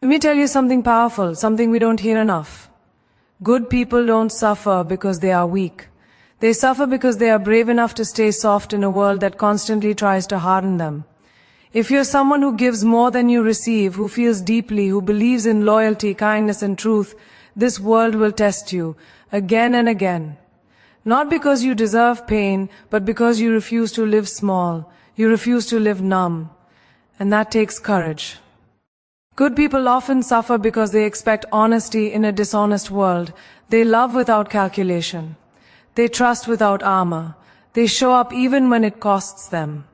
Let me tell you something powerful, something we don't hear enough. Good people don't suffer because they are weak. They suffer because they are brave enough to stay soft in a world that constantly tries to harden them. If you're someone who gives more than you receive, who feels deeply, who believes in loyalty, kindness and truth, this world will test you again and again. Not because you deserve pain, but because you refuse to live small. You refuse to live numb. And that takes courage. Good people often suffer because they expect honesty in a dishonest world. They love without calculation. They trust without armor. They show up even when it costs them.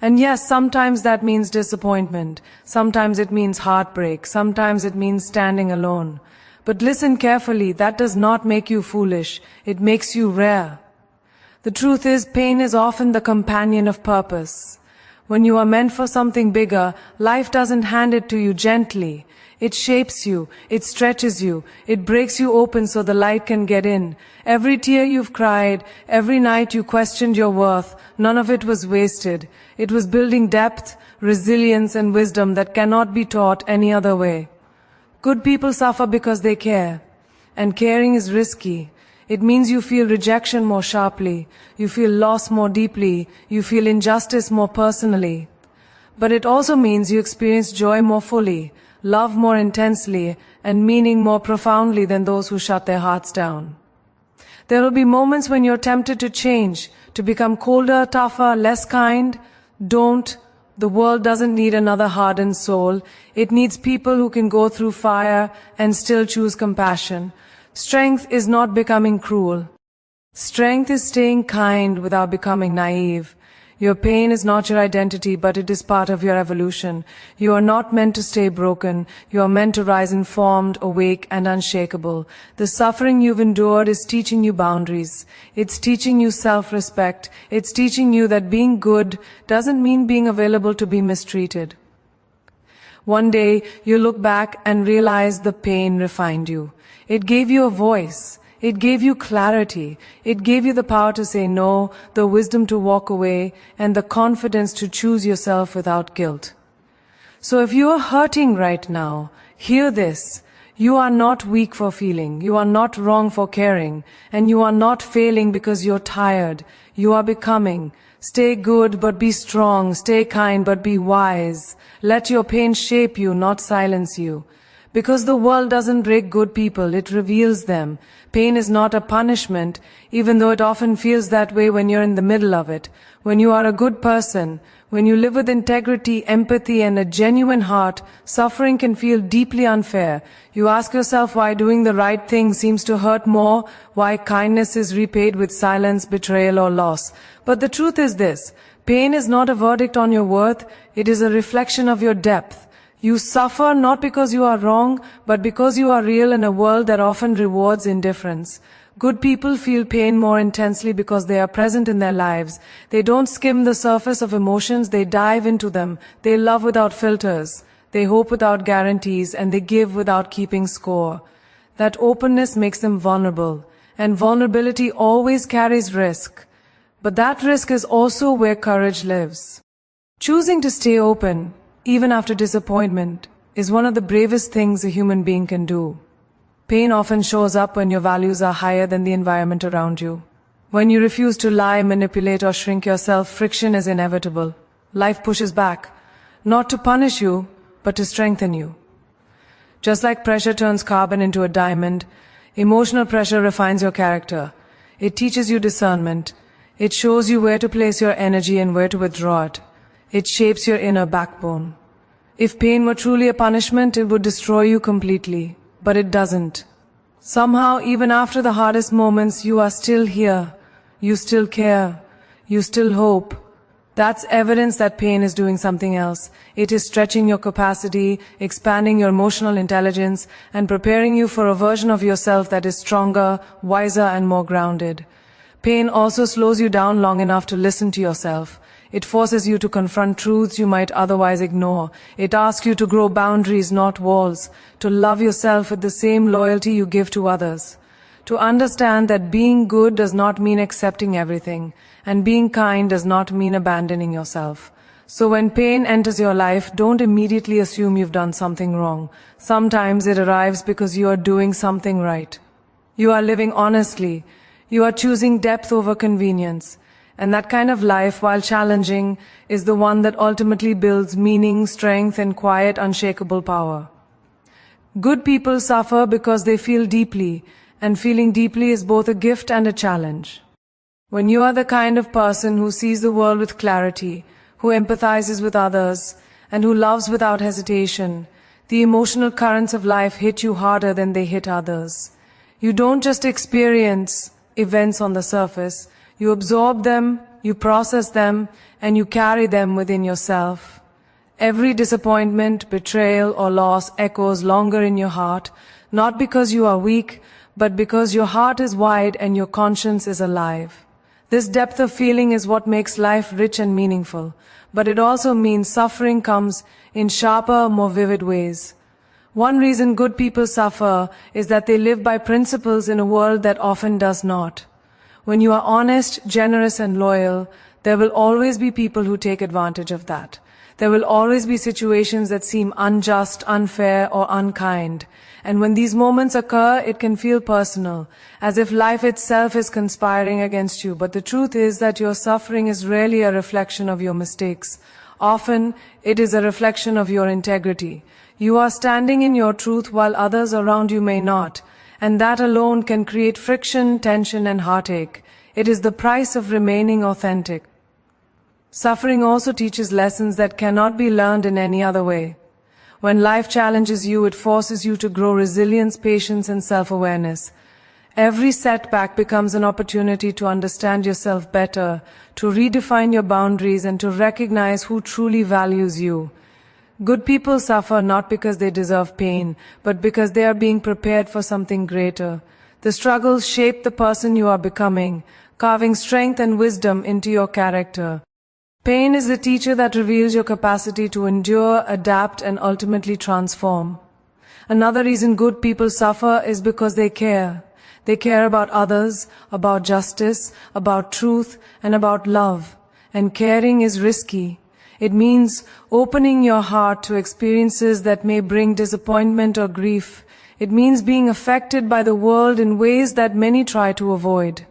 And yes, sometimes that means disappointment. Sometimes it means heartbreak. Sometimes it means standing alone. But listen carefully, that does not make you foolish. It makes you rare. The truth is, pain is often the companion of purpose. When you are meant for something bigger, life doesn't hand it to you gently. It shapes you, it stretches you, it breaks you open so the light can get in. Every tear you've cried, every night you questioned your worth, none of it was wasted. It was building depth, resilience and wisdom that cannot be taught any other way. Good people suffer because they care, and caring is risky. It means you feel rejection more sharply, you feel loss more deeply, you feel injustice more personally. But it also means you experience joy more fully, love more intensely, and meaning more profoundly than those who shut their hearts down. There will be moments when you're tempted to change, to become colder, tougher, less kind. Don't. The world doesn't need another hardened soul. It needs people who can go through fire and still choose compassion. Strength is not becoming cruel. Strength is staying kind without becoming naive. Your pain is not your identity, but it is part of your evolution. You are not meant to stay broken. You are meant to rise informed, awake, and unshakable. The suffering you've endured is teaching you boundaries. It's teaching you self-respect. It's teaching you that being good doesn't mean being available to be mistreated. One day, you look back and realize the pain refined you. It gave you a voice. It gave you clarity. It gave you the power to say no, the wisdom to walk away, and the confidence to choose yourself without guilt. So if you are hurting right now, hear this. You are not weak for feeling. You are not wrong for caring. And you are not failing because you're tired. You are becoming. Stay good but be strong. Stay kind but be wise. Let your pain shape you, not silence you. Because the world doesn't break good people, it reveals them. Pain is not a punishment, even though it often feels that way when you're in the middle of it. When you are a good person, when you live with integrity, empathy, and a genuine heart, suffering can feel deeply unfair. You ask yourself why doing the right thing seems to hurt more, why kindness is repaid with silence, betrayal, or loss. But the truth is this: pain is not a verdict on your worth, it is a reflection of your depth. You suffer not because you are wrong, but because you are real in a world that often rewards indifference. Good people feel pain more intensely because they are present in their lives. They don't skim the surface of emotions, they dive into them. They love without filters. They hope without guarantees, and they give without keeping score. That openness makes them vulnerable, and vulnerability always carries risk. But that risk is also where courage lives. Choosing to stay open, even after disappointment, is one of the bravest things a human being can do. Pain often shows up when your values are higher than the environment around you. When you refuse to lie, manipulate, or shrink yourself, friction is inevitable. Life pushes back, not to punish you, but to strengthen you. Just like pressure turns carbon into a diamond, emotional pressure refines your character. It teaches you discernment. It shows you where to place your energy and where to withdraw it. It shapes your inner backbone. If pain were truly a punishment, it would destroy you completely. But it doesn't. Somehow, even after the hardest moments, you are still here. You still care. You still hope. That's evidence that pain is doing something else. It is stretching your capacity, expanding your emotional intelligence, and preparing you for a version of yourself that is stronger, wiser, and more grounded. Pain also slows you down long enough to listen to yourself. It forces you to confront truths you might otherwise ignore. It asks you to grow boundaries, not walls. To love yourself with the same loyalty you give to others. To understand that being good does not mean accepting everything, and being kind does not mean abandoning yourself. So when pain enters your life, don't immediately assume you've done something wrong. Sometimes it arrives because you are doing something right. You are living honestly. You are choosing depth over convenience. And that kind of life, while challenging, is the one that ultimately builds meaning, strength, and quiet, unshakable power. Good people suffer because they feel deeply, and feeling deeply is both a gift and a challenge. When you are the kind of person who sees the world with clarity, who empathizes with others, and who loves without hesitation, the emotional currents of life hit you harder than they hit others. You don't just experience events on the surface, you absorb them, you process them, and you carry them within yourself. Every disappointment, betrayal, or loss echoes longer in your heart, not because you are weak, but because your heart is wide and your conscience is alive. This depth of feeling is what makes life rich and meaningful, but it also means suffering comes in sharper, more vivid ways. One reason good people suffer is that they live by principles in a world that often does not. When you are honest, generous, and loyal, there will always be people who take advantage of that. There will always be situations that seem unjust, unfair, or unkind. And when these moments occur, it can feel personal, as if life itself is conspiring against you. But the truth is that your suffering is rarely a reflection of your mistakes. Often, it is a reflection of your integrity. You are standing in your truth while others around you may not, and that alone can create friction, tension, and heartache. It is the price of remaining authentic. Suffering also teaches lessons that cannot be learned in any other way. When life challenges you, it forces you to grow resilience, patience, and self-awareness. Every setback becomes an opportunity to understand yourself better, to redefine your boundaries, and to recognize who truly values you. Good people suffer not because they deserve pain, but because they are being prepared for something greater. The struggles shape the person you are becoming, carving strength and wisdom into your character. Pain is the teacher that reveals your capacity to endure, adapt, and ultimately transform. Another reason good people suffer is because they care. They care about others, about justice, about truth, and about love. And caring is risky. It means opening your heart to experiences that may bring disappointment or grief. It means being affected by the world in ways that many try to avoid.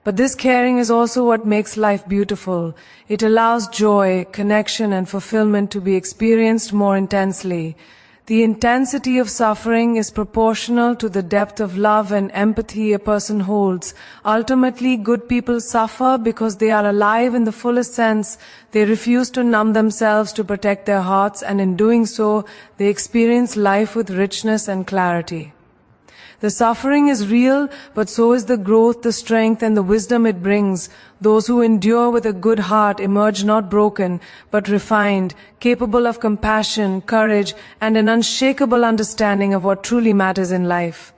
But this caring is also what makes life beautiful. It allows joy, connection, and fulfillment to be experienced more intensely. The intensity of suffering is proportional to the depth of love and empathy a person holds. Ultimately, good people suffer because they are alive in the fullest sense. They refuse to numb themselves to protect their hearts, and in doing so, they experience life with richness and clarity. The suffering is real, but so is the growth, the strength, and the wisdom it brings. Those who endure with a good heart emerge not broken, but refined, capable of compassion, courage, and an unshakable understanding of what truly matters in life.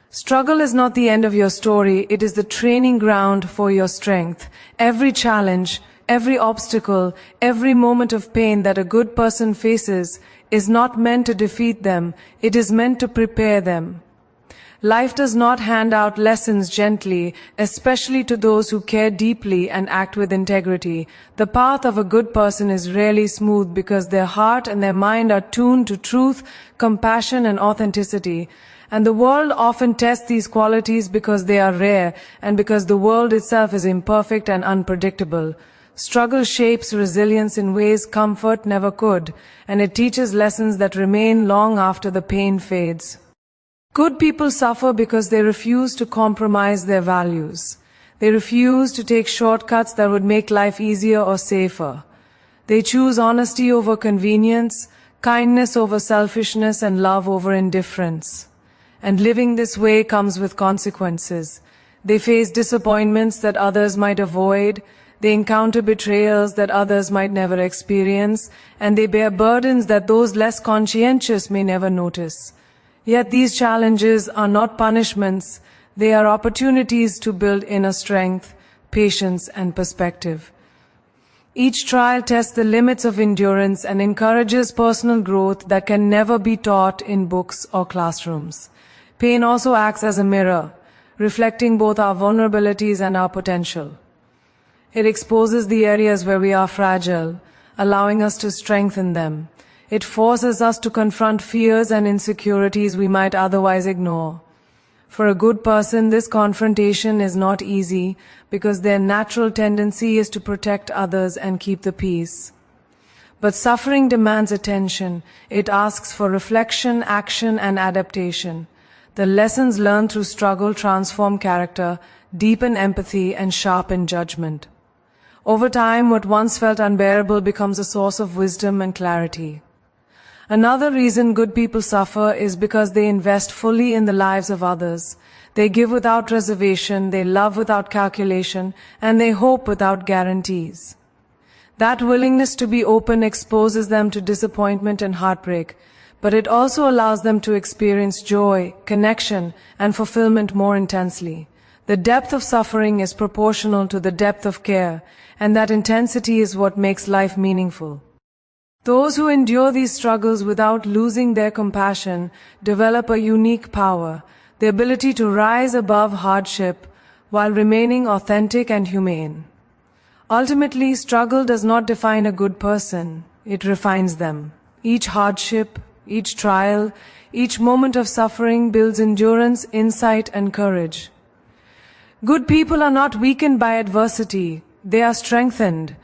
Struggle is not the end of your story, it is the training ground for your strength. Every challenge, every obstacle, every moment of pain that a good person faces is not meant to defeat them, it is meant to prepare them. Life does not hand out lessons gently, especially to those who care deeply and act with integrity. The path of a good person is rarely smooth because their heart and their mind are tuned to truth, compassion, and authenticity. And the world often tests these qualities because they are rare and because the world itself is imperfect and unpredictable. Struggle shapes resilience in ways comfort never could, and it teaches lessons that remain long after the pain fades. Good people suffer because they refuse to compromise their values. They refuse to take shortcuts that would make life easier or safer. They choose honesty over convenience, kindness over selfishness, and love over indifference. And living this way comes with consequences. They face disappointments that others might avoid. They encounter betrayals that others might never experience, and they bear burdens that those less conscientious may never notice. Yet these challenges are not punishments, they are opportunities to build inner strength, patience, and perspective. Each trial tests the limits of endurance and encourages personal growth that can never be taught in books or classrooms. Pain also acts as a mirror, reflecting both our vulnerabilities and our potential. It exposes the areas where we are fragile, allowing us to strengthen them. It forces us to confront fears and insecurities we might otherwise ignore. For a good person, this confrontation is not easy because their natural tendency is to protect others and keep the peace. But suffering demands attention. It asks for reflection, action, and adaptation. The lessons learned through struggle transform character, deepen empathy, and sharpen judgment. Over time, what once felt unbearable becomes a source of wisdom and clarity. Another reason good people suffer is because they invest fully in the lives of others. They give without reservation, they love without calculation, and they hope without guarantees. That willingness to be open exposes them to disappointment and heartbreak, but it also allows them to experience joy, connection, and fulfillment more intensely. The depth of suffering is proportional to the depth of care, and that intensity is what makes life meaningful. Those who endure these struggles without losing their compassion develop a unique power, the ability to rise above hardship while remaining authentic and humane. Ultimately, struggle does not define a good person, it refines them. Each hardship, each trial, each moment of suffering builds endurance, insight, and courage. Good people are not weakened by adversity, they are strengthened.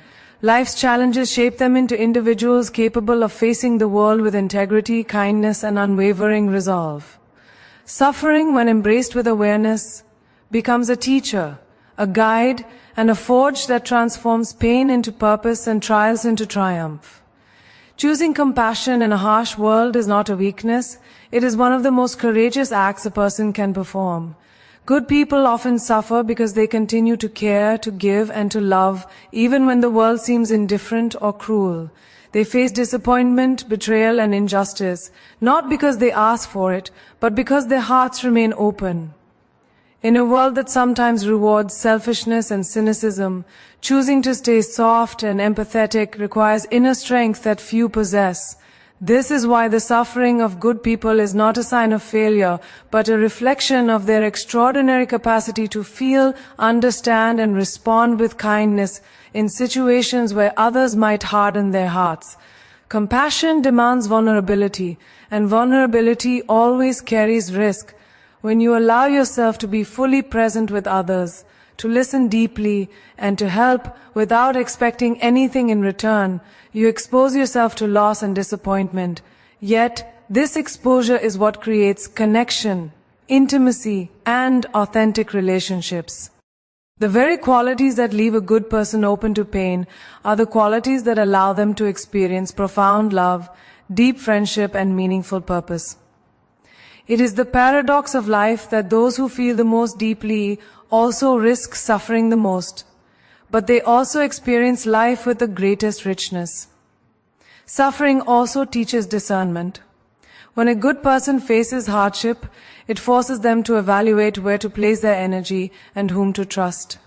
Life's challenges shape them into individuals capable of facing the world with integrity, kindness, and unwavering resolve. Suffering, when embraced with awareness, becomes a teacher, a guide, and a forge that transforms pain into purpose and trials into triumph. Choosing compassion in a harsh world is not a weakness, it is one of the most courageous acts a person can perform. Good people often suffer because they continue to care, to give, and to love, even when the world seems indifferent or cruel. They face disappointment, betrayal, and injustice, not because they ask for it, but because their hearts remain open. In a world that sometimes rewards selfishness and cynicism, choosing to stay soft and empathetic requires inner strength that few possess. This is why the suffering of good people is not a sign of failure, but a reflection of their extraordinary capacity to feel, understand, and respond with kindness in situations where others might harden their hearts. Compassion demands vulnerability, and vulnerability always carries risk. When you allow yourself to be fully present with others, to listen deeply, and to help without expecting anything in return, you expose yourself to loss and disappointment. Yet, this exposure is what creates connection, intimacy, and authentic relationships. The very qualities that leave a good person open to pain are the qualities that allow them to experience profound love, deep friendship, and meaningful purpose. It is the paradox of life that those who feel the most deeply also risk suffering the most, but they also experience life with the greatest richness. Suffering also teaches discernment. When a good person faces hardship, it forces them to evaluate where to place their energy and whom to trust.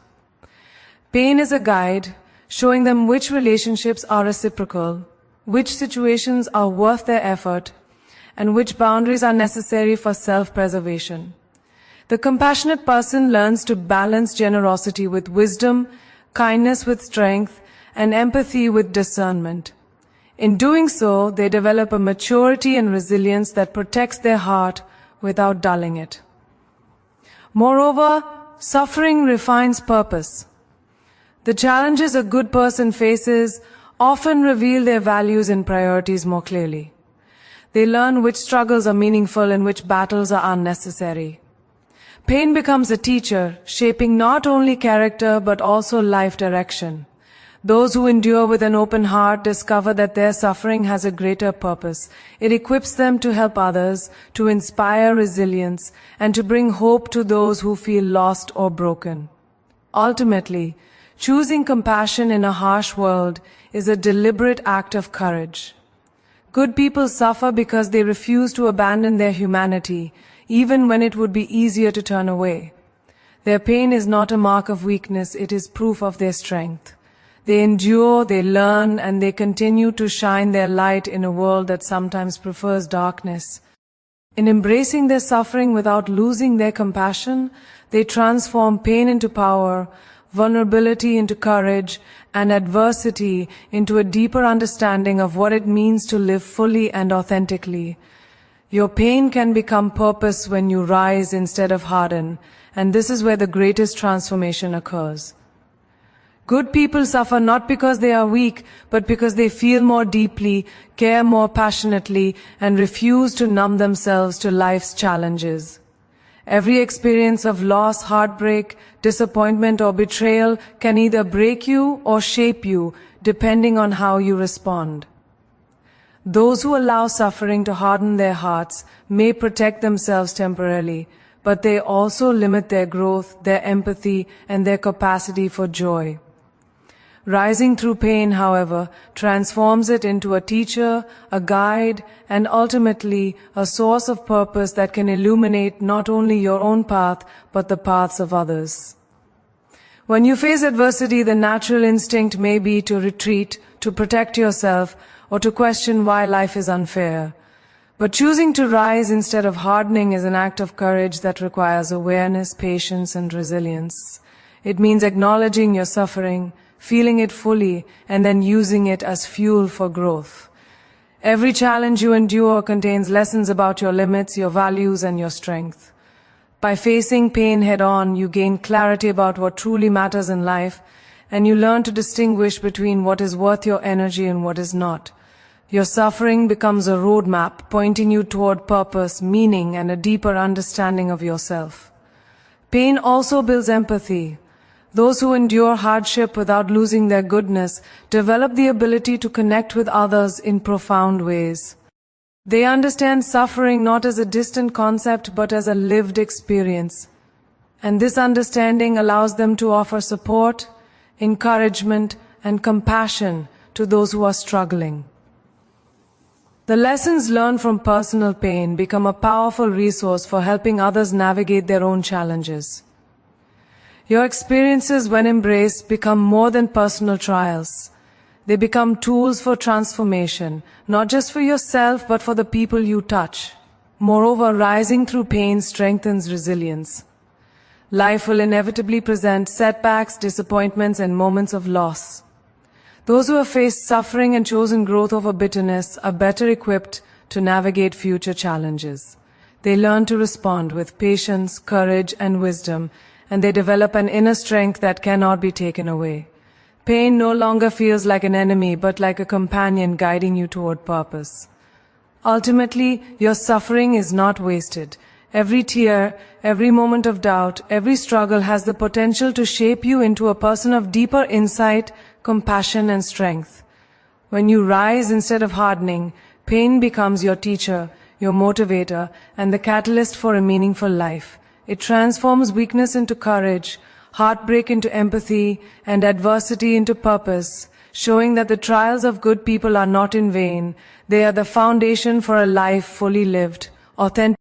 Pain is a guide, showing them which relationships are reciprocal, which situations are worth their effort, and which boundaries are necessary for self-preservation. The compassionate person learns to balance generosity with wisdom, kindness with strength, and empathy with discernment. In doing so, they develop a maturity and resilience that protects their heart without dulling it. Moreover, suffering refines purpose. The challenges a good person faces often reveal their values and priorities more clearly. They learn which struggles are meaningful and which battles are unnecessary. Pain becomes a teacher, shaping not only character but also life direction. Those who endure with an open heart discover that their suffering has a greater purpose. It equips them to help others, to inspire resilience, and to bring hope to those who feel lost or broken. Ultimately, choosing compassion in a harsh world is a deliberate act of courage. Good people suffer because they refuse to abandon their humanity, even when it would be easier to turn away. Their pain is not a mark of weakness, it is proof of their strength. They endure, they learn, and they continue to shine their light in a world that sometimes prefers darkness. In embracing their suffering without losing their compassion, they transform pain into power, vulnerability into courage, and adversity into a deeper understanding of what it means to live fully and authentically. Your pain can become purpose when you rise instead of harden, and this is where the greatest transformation occurs. Good people suffer not because they are weak, but because they feel more deeply, care more passionately, and refuse to numb themselves to life's challenges. Every experience of loss, heartbreak, disappointment, or betrayal can either break you or shape you, depending on how you respond. Those who allow suffering to harden their hearts may protect themselves temporarily, but they also limit their growth, their empathy, and their capacity for joy. Rising through pain, however, transforms it into a teacher, a guide, and ultimately a source of purpose that can illuminate not only your own path, but the paths of others. When you face adversity, the natural instinct may be to retreat, to protect yourself, or to question why life is unfair. But choosing to rise instead of hardening is an act of courage that requires awareness, patience, and resilience. It means acknowledging your suffering, feeling it fully, and then using it as fuel for growth. Every challenge you endure contains lessons about your limits, your values, and your strength. By facing pain head-on, you gain clarity about what truly matters in life, and you learn to distinguish between what is worth your energy and what is not. Your suffering becomes a roadmap pointing you toward purpose, meaning, and a deeper understanding of yourself. Pain also builds empathy. Those who endure hardship without losing their goodness develop the ability to connect with others in profound ways. They understand suffering not as a distant concept but as a lived experience. And this understanding allows them to offer support, encouragement, and compassion to those who are struggling. The lessons learned from personal pain become a powerful resource for helping others navigate their own challenges. Your experiences, when embraced, become more than personal trials. They become tools for transformation, not just for yourself, but for the people you touch. Moreover, rising through pain strengthens resilience. Life will inevitably present setbacks, disappointments, and moments of loss. Those who have faced suffering and chosen growth over bitterness are better equipped to navigate future challenges. They learn to respond with patience, courage, and wisdom, and they develop an inner strength that cannot be taken away. Pain no longer feels like an enemy, but like a companion guiding you toward purpose. Ultimately, your suffering is not wasted. Every tear, every moment of doubt, every struggle has the potential to shape you into a person of deeper insight, compassion, and strength. When you rise instead of hardening, pain becomes your teacher, your motivator, and the catalyst for a meaningful life. It transforms weakness into courage, heartbreak into empathy, and adversity into purpose, showing that the trials of good people are not in vain. They are the foundation for a life fully lived, authentic.